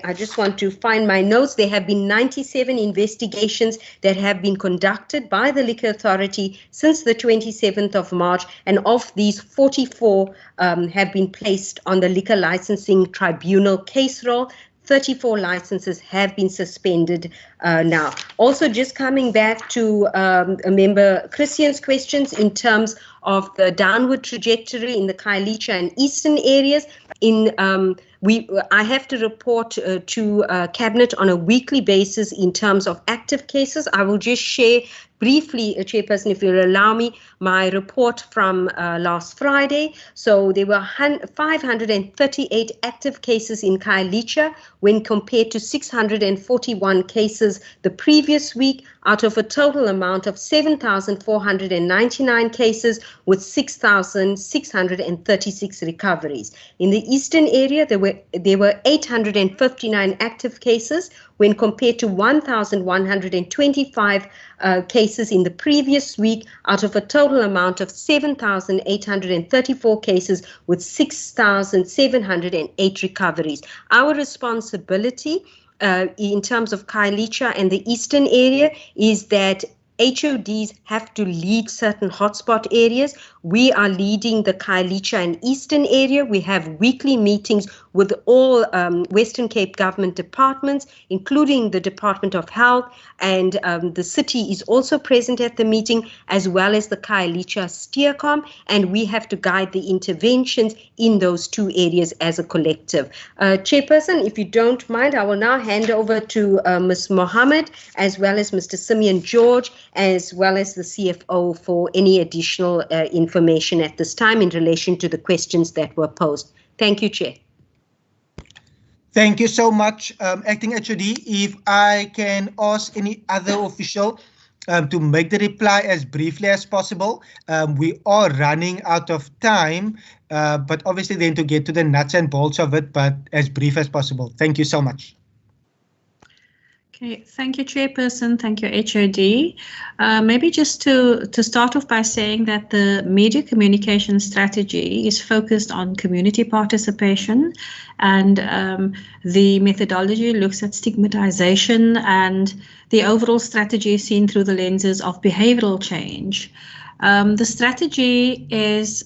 I just want to find my notes. There have been 97 investigations that have been conducted by the Liquor Authority since the 27th of March. And of these, 44 have been placed on the Liquor Licensing Tribunal case roll. 34 licenses have been suspended now. Also, just coming back to a member Christian's questions in terms of the downward trajectory in the Khayelitsha and eastern areas. I have to report to Cabinet on a weekly basis in terms of active cases. I will just share briefly, Chairperson, if you'll allow me, my report from last Friday. So there were 538 active cases in Khayelitsha when compared to 641 cases the previous week, out of a total amount of 7,499 cases with 6,636 recoveries. In the eastern area, there were 859 active cases when compared to 1,125 cases in the previous week, out of a total amount of 7,834 cases with 6,708 recoveries. Our responsibility in terms of Khayelitsha and the eastern area is that HODs have to lead certain hotspot areas. We are leading the Khayelitsha and eastern area. We have weekly meetings with all Western Cape government departments, including the Department of Health, and the city is also present at the meeting, as well as the Khayelitsha Steercom, and we have to guide the interventions in those two areas as a collective. Chairperson, if you don't mind, I will now hand over to Ms. Mohammed, as well as Mr. Simeon George, as well as the CFO for any additional information at this time in relation to the questions that were posed. Thank you, Chair. Thank you so much, Acting HOD. If I can ask any other official to make the reply as briefly as possible. We are running out of time, but obviously then to get to the nuts and bolts of it, but as brief as possible. Thank you so much. Okay, thank you, Chairperson. Thank you, HOD. Maybe just to start off by saying that the media communication strategy is focused on community participation, and the methodology looks at stigmatization, and the overall strategy is seen through the lenses of behavioral change. The strategy is,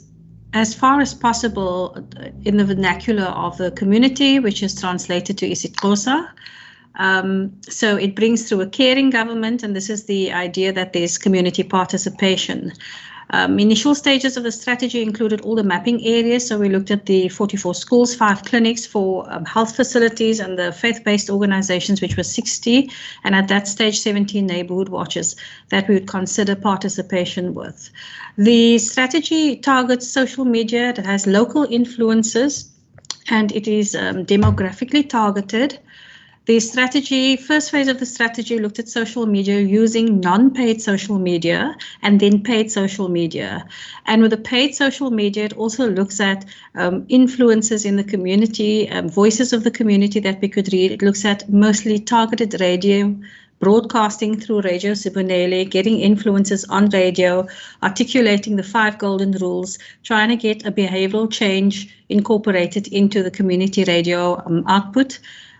as far as possible, in the vernacular of the community, which is translated to isiXhosa. So it brings through a caring government, and this is the idea that there's community participation. Initial stages of the strategy included all the mapping areas. So we looked at the 44 schools, 5 clinics for health facilities, and the faith-based organizations, which was 60. And at that stage, 17 neighborhood watches that we would consider participation with. The strategy targets social media that has local influences, and it is demographically targeted. The strategy, first phase of the strategy looked at social media using non-paid social media and then paid social media. And with the paid social media, it also looks at influences in the community, voices of the community that we could read. It looks at mostly targeted radio, broadcasting through Radio Sibonele, getting influences on radio, articulating the 5 golden rules, trying to get a behavioral change incorporated into the community radio output.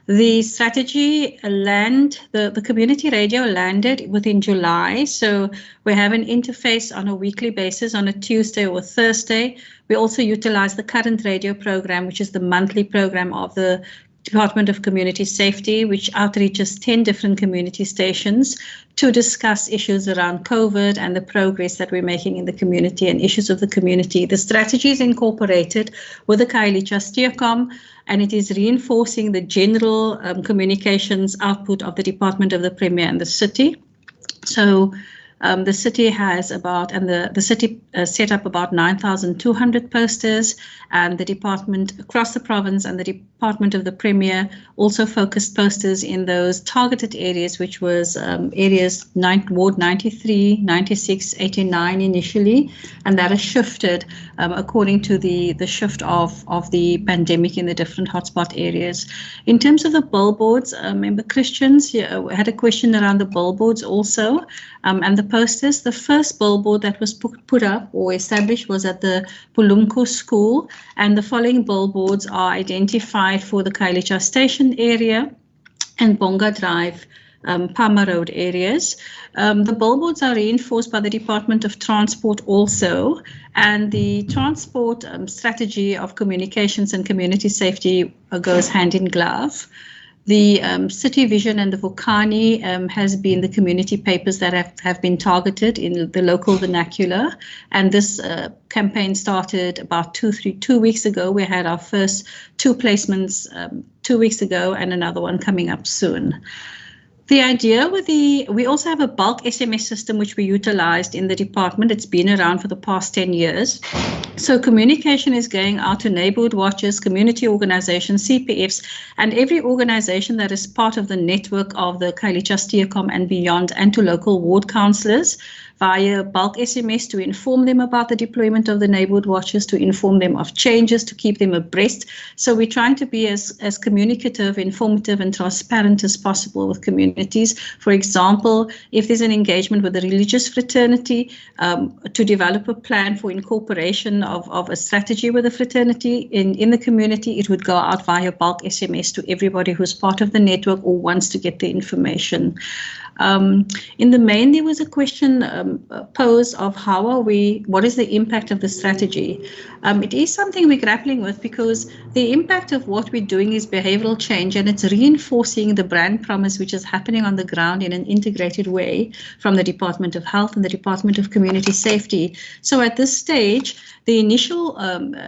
The strategy the community radio landed within July, so we have an interface on a weekly basis on a Tuesday or Thursday. We also utilize the current radio program, which is the monthly program of the Department of Community Safety, which outreaches 10 different community stations to discuss issues around COVID and the progress that we're making in the community and issues of the community. The strategy is incorporated with the Khayelitsha Steercom, and it is reinforcing the general communications output of the Department of the Premier and the city. So the city has about, and the city set up about 9,200 posters, and the department across the province and the Department of the Premier also focused posters in those targeted areas, which was areas Ward 93, 96, 89 initially, and that has shifted according to the shift of the pandemic in the different hotspot areas. In terms of the billboards, member Christians had a question around the billboards also, and the posters. The first billboard that was put up or established was at the Pulumko School, and the following billboards are identified for the Khayelitsha Station area and Bonga Drive, Palmer Road areas. The billboards are reinforced by the Department of Transport also, and the transport strategy of communications and community safety goes hand in glove. The City Vision and the Vukani has been the community papers that have been targeted in the local vernacular. And this campaign started about 2 weeks ago. We had our first 2 placements 2 weeks ago and another one coming up soon. The idea with we also have a bulk SMS system which we utilized in the department. It's been around for the past 10 years. So communication is going out to neighborhood watches, community organizations, CPFs, and every organization that is part of the network of the Khayelitsha Comm and beyond, and to local ward councillors via bulk SMS to inform them about the deployment of the neighborhood watches, to inform them of changes, to keep them abreast. So we're trying to be as communicative, informative, and transparent as possible with communities. For example, if there's an engagement with a religious fraternity, to develop a plan for incorporation of a strategy with a fraternity in the community, it would go out via bulk SMS to everybody who's part of the network or wants to get the information. In the main, there was a question posed of what is the impact of the strategy? It is something we're grappling with, because the impact of what we're doing is behavioral change, and it's reinforcing the brand promise which is happening on the ground in an integrated way from the Department of Health and the Department of Community Safety. So at this stage, the initial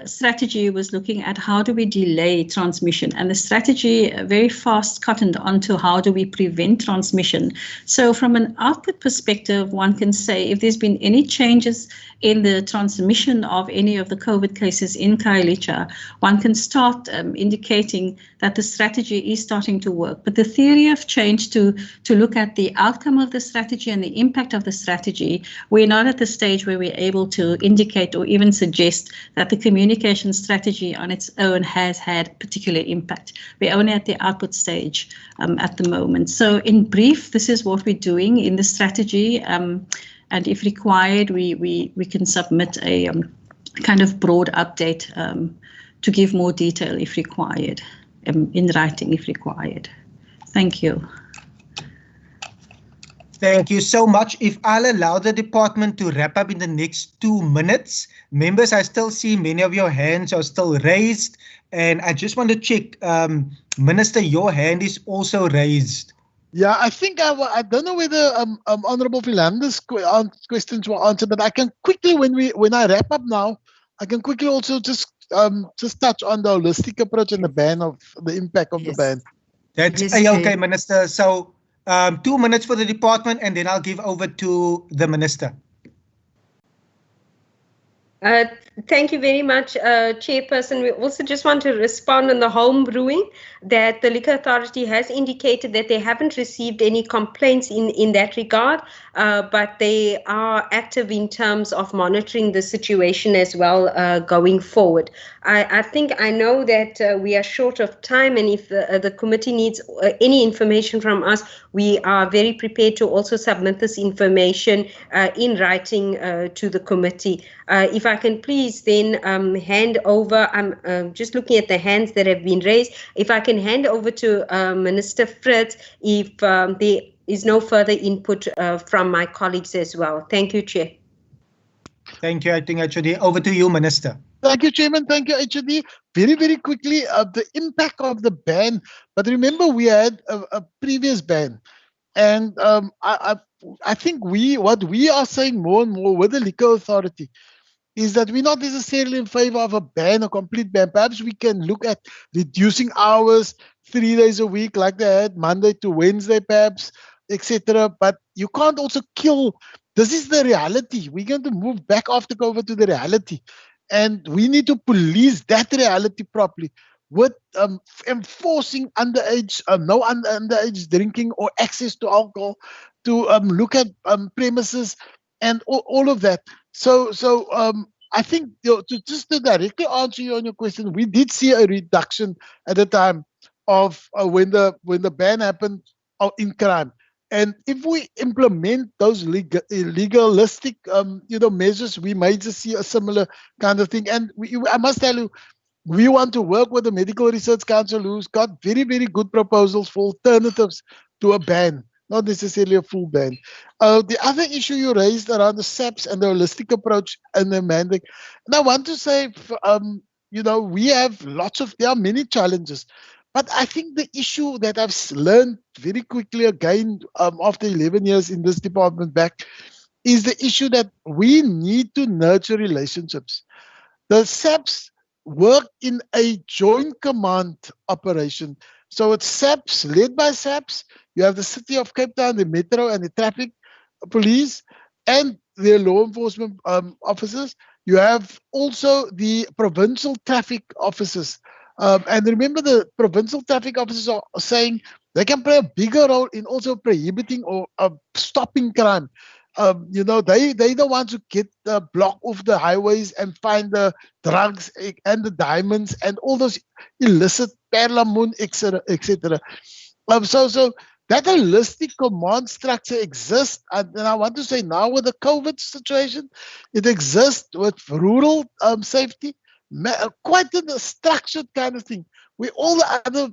strategy was looking at how do we delay transmission, and the strategy very fast cottoned onto how do we prevent transmission. So from an output perspective, one can say if there's been any changes in the transmission of any of the COVID cases in Khayelitsha, one can start indicating that the strategy is starting to work. But the theory of change to look at the outcome of the strategy and the impact of the strategy, we're not at the stage where we're able to indicate or even suggest that the communication strategy on its own has had particular impact. We're only at the output stage at the moment. So in brief, this is what we're doing in the strategy. And if required, we can submit a kind of broad update to give more detail if required, in writing if required. Thank you. Thank you so much. If I'll allow the department to wrap up in the next 2 minutes. Members, I still see many of your hands are still raised. And I just want to check, Minister, your hand is also raised. Yeah, I think I don't know whether Honourable Philander's questions were answered, but I can quickly, when I wrap up now, I can quickly also just touch on the holistic approach and the ban of the impact of the ban. That's okay, Minister. So 2 minutes for the department, and then I'll give over to the Minister. Thank you very much, Chairperson. We also just want to respond on the home brewing, that the Liquor Authority has indicated that they haven't received any complaints in that regard, but they are active in terms of monitoring the situation as well going forward. I know that we are short of time, and if the committee needs any information from us, we are very prepared to also submit this information in writing to the committee. If I can please then hand over, I'm just looking at the hands that have been raised. If I can hand over to Minister Fritz, if there is no further input from my colleagues as well. Thank you, Chair. Thank you. I think HOD, over to you, Minister. Thank you, Chairman. Thank you, HOD. Very, very quickly, the impact of the ban. But remember, we had a previous ban. And I think what we are saying more and more with the Liquor Authority is that we're not necessarily in favor of a ban, a complete ban. Perhaps we can look at reducing hours, 3 days a week, like they had, Monday to Wednesday, perhaps, etc. But you can't also kill. This is the reality. We're going to move back after COVID to the reality. And we need to police that reality properly with enforcing underage, no underage drinking or access to alcohol, to look at premises and all of that. So I think just to directly answer you on your question, we did see a reduction at the time of when the ban happened in crime. And if we implement those legalistic measures, we may just see a similar kind of thing. And I must tell you, we want to work with the Medical Research Council, who's got very, very good proposals for alternatives to a ban, not necessarily a full ban. The other issue you raised around the SAPs and the holistic approach and the mandate, and I want to say, we have there are many challenges, But I think the issue that I've learned very quickly again after 11 years in this department back is the issue that we need to nurture relationships. The SAPs work in a joint command operation. So it's SAPs, led by SAPs. You have the City of Cape Town, the Metro and the Traffic Police, and their law enforcement officers. You have also the provincial traffic officers. And remember, the provincial traffic officers are saying they can play a bigger role in also prohibiting or stopping crime. You know, they the ones who get the block off the highways and find the drugs and the diamonds and all those illicit perlamoon, etc., etc. So that holistic command structure exists, and I want to say now with the COVID situation, it exists with rural safety, quite a structured kind of thing. Where all the other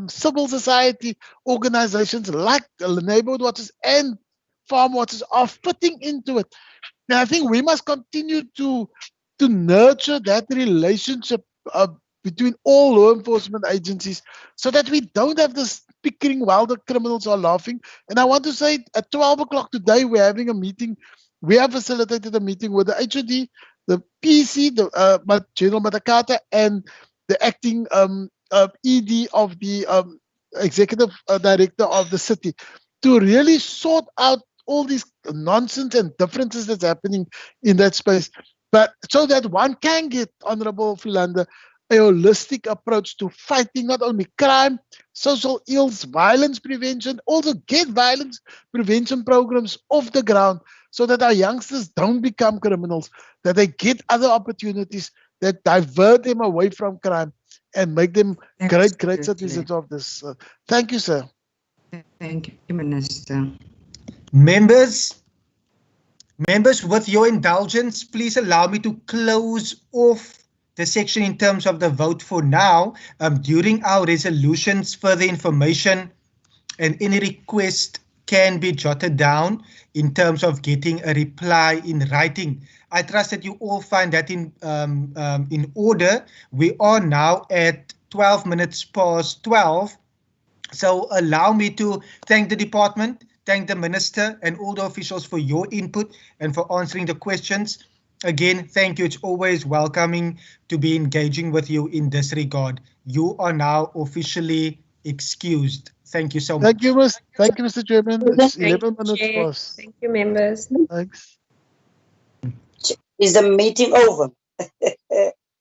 civil society organizations like the neighborhood watches and farm watches are fitting into it. And I think we must continue to nurture that relationship between all law enforcement agencies so that we don't have this pickering while the criminals are laughing. And I want to say at 12 o'clock today, we're having a meeting. We have facilitated a meeting with the HOD, the PC, the General Matakata, and the acting ED of the executive director of the city to really sort out all these nonsense and differences that's happening in that space. But so that one can get, Honorable Philander, a holistic approach to fighting not only crime, social ills, violence prevention, also get violence prevention programs off the ground so that our youngsters don't become criminals, that they get other opportunities that divert them away from crime and make them great citizens of this. Thank you, sir. Thank you, Minister. Members, with your indulgence, please allow me to close off the section in terms of the vote for now. During our resolutions, further information and any request can be jotted down in terms of getting a reply in writing. I trust that you all find that in order. We are now at 12 minutes past 12. So allow me to thank the department, thank the minister and all the officials for your input and for answering the questions. Again, thank you. It's always welcoming to be engaging with you in this regard. You are now officially excused. Thank you so much. Thank you, Mr. Chairman. It's 11 minutes past. Thank you, members. Thanks. Is the meeting over?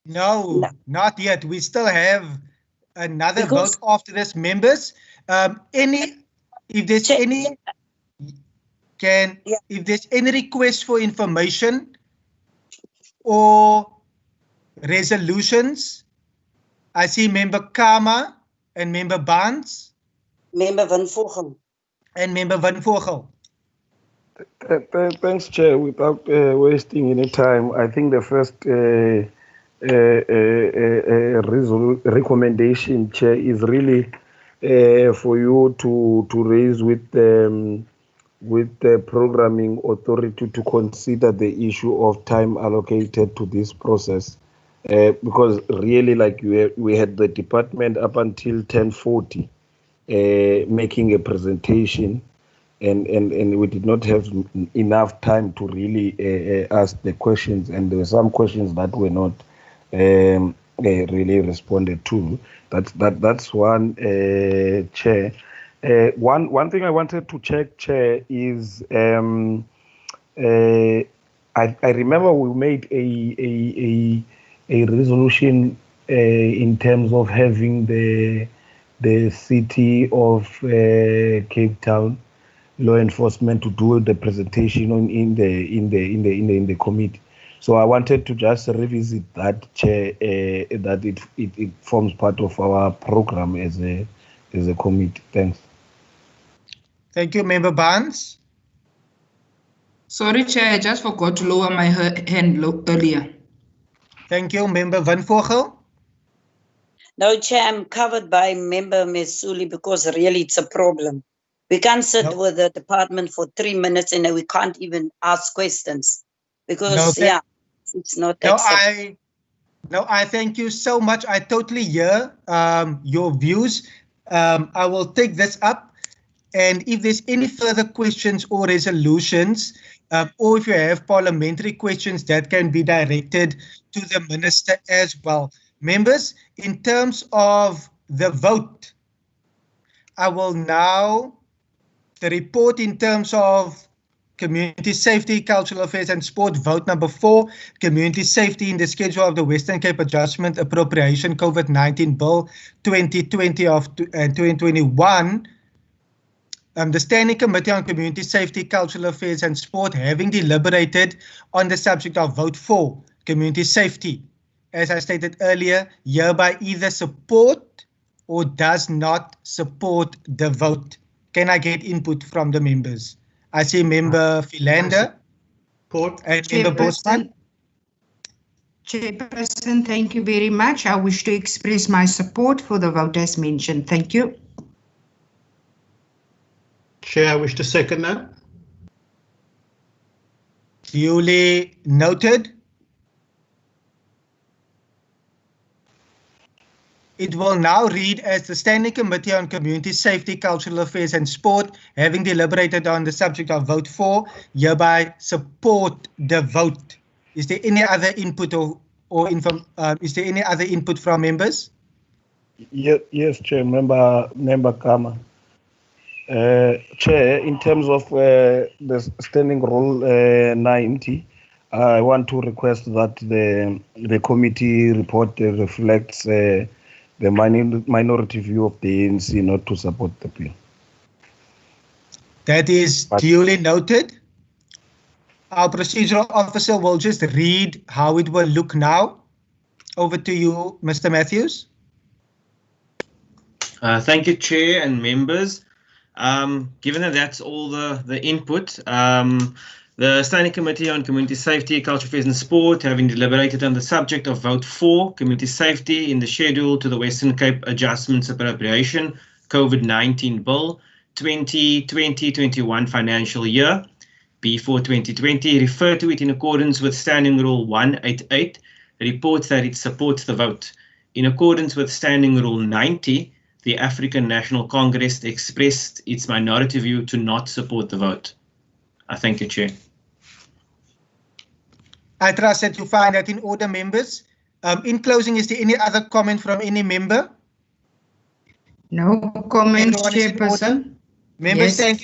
No, not yet. We still have another vote after this, members. If there's any request for information or resolutions, I see Member Kama and Member Barnes. Member Van Vogel. And Member Van Vogel. Thanks, Chair. Without wasting any time, I think the first recommendation, Chair, is really for you to raise with the programming authority to consider the issue of time allocated to this process, because really, like we had the department up until 10:40 making a presentation, and we did not have enough time to really ask the questions, and there were some questions that were not really responded to. That's one, Chair. One thing I wanted to check, Chair, is I remember we made a resolution in terms of having the city of Cape Town law enforcement to do the presentation in the committee. So I wanted to just revisit that, Chair, that it forms part of our program as a committee. Thanks. Thank you, Member Barnes. Sorry, Chair, I just forgot to lower my hand earlier. Thank you, Member Van Vogel. No, Chair, I'm covered by Member Mesuli because really it's a problem. We can't sit with the department for 3 minutes and we can't even ask questions because, it's not acceptable. No, I thank you so much. I totally hear your views. I will take this up, and if there's any further questions or resolutions, or if you have parliamentary questions, that can be directed to the Minister as well. Members, in terms of the vote, I will now, the report in terms of Community Safety, Cultural Affairs and Sport, vote number 4, Community Safety in the schedule of the Western Cape Adjustment Appropriation COVID-19 Bill 2020 and 2021. The Standing Committee on Community Safety, Cultural Affairs and Sport, having deliberated on the subject of vote 4, Community Safety, as I stated earlier, hereby either support or does not support the vote. Can I get input from the members? I see Member Philander and Member Bosman. Chairperson, thank you very much. I wish to express my support for the vote as mentioned. Thank you. Chair, I wish to second that. Duly noted. It will now read as the Standing Committee on Community Safety, Cultural Affairs and Sport, having deliberated on the subject of vote 4, hereby support the vote. Is there any other input is there any other input from members? Yes, Chair, Member Comm. Chair, in terms of the Standing Rule 90, I want to request that the committee report reflects the minority view of the ANC not to support the bill. That is duly noted. Our procedural officer will just read how it will look now. Over to you, Mr. Matthews. Thank you, Chair and members. Given that that's all the input, the Standing Committee on Community Safety, Culture, Affairs and Sport, having deliberated on the subject of vote 4, Community Safety in the schedule to the Western Cape Adjustments Appropriation COVID-19 Bill 2020-21 financial year, B4 2020, refer to it in accordance with Standing Rule 188, reports that it supports the vote. In accordance with Standing Rule 90, the African National Congress expressed its minority view to not support the vote. I thank you, Chair. I trust that you find that in order, members. In closing, is there any other comment from any member? No comments, Chairperson. Members, yes, thank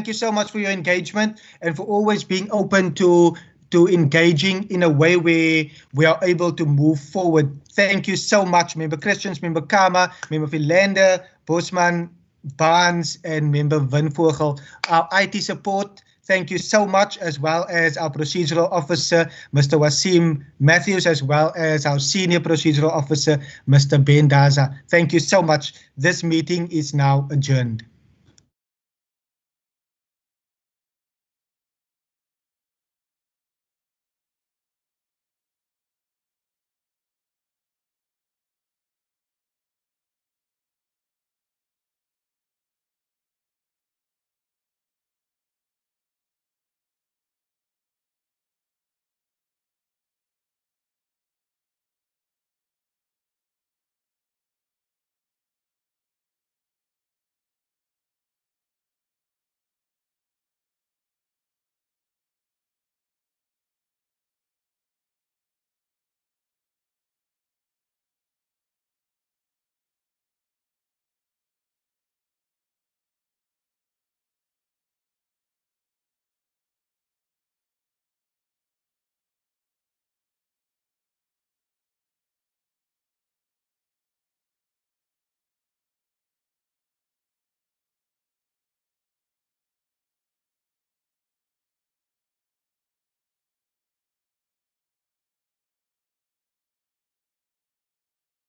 you so much for your engagement and for always being open to engaging in a way where we are able to move forward. Thank you so much, Member Christians, Member Kama, Member Philander, Bosman, Barnes, and Member Winvogel. Our IT support, thank you so much, as well as our procedural officer, Mr. Wasim Matthews, as well as our senior procedural officer, Mr. Ben Daza. Thank you so much. This meeting is now adjourned.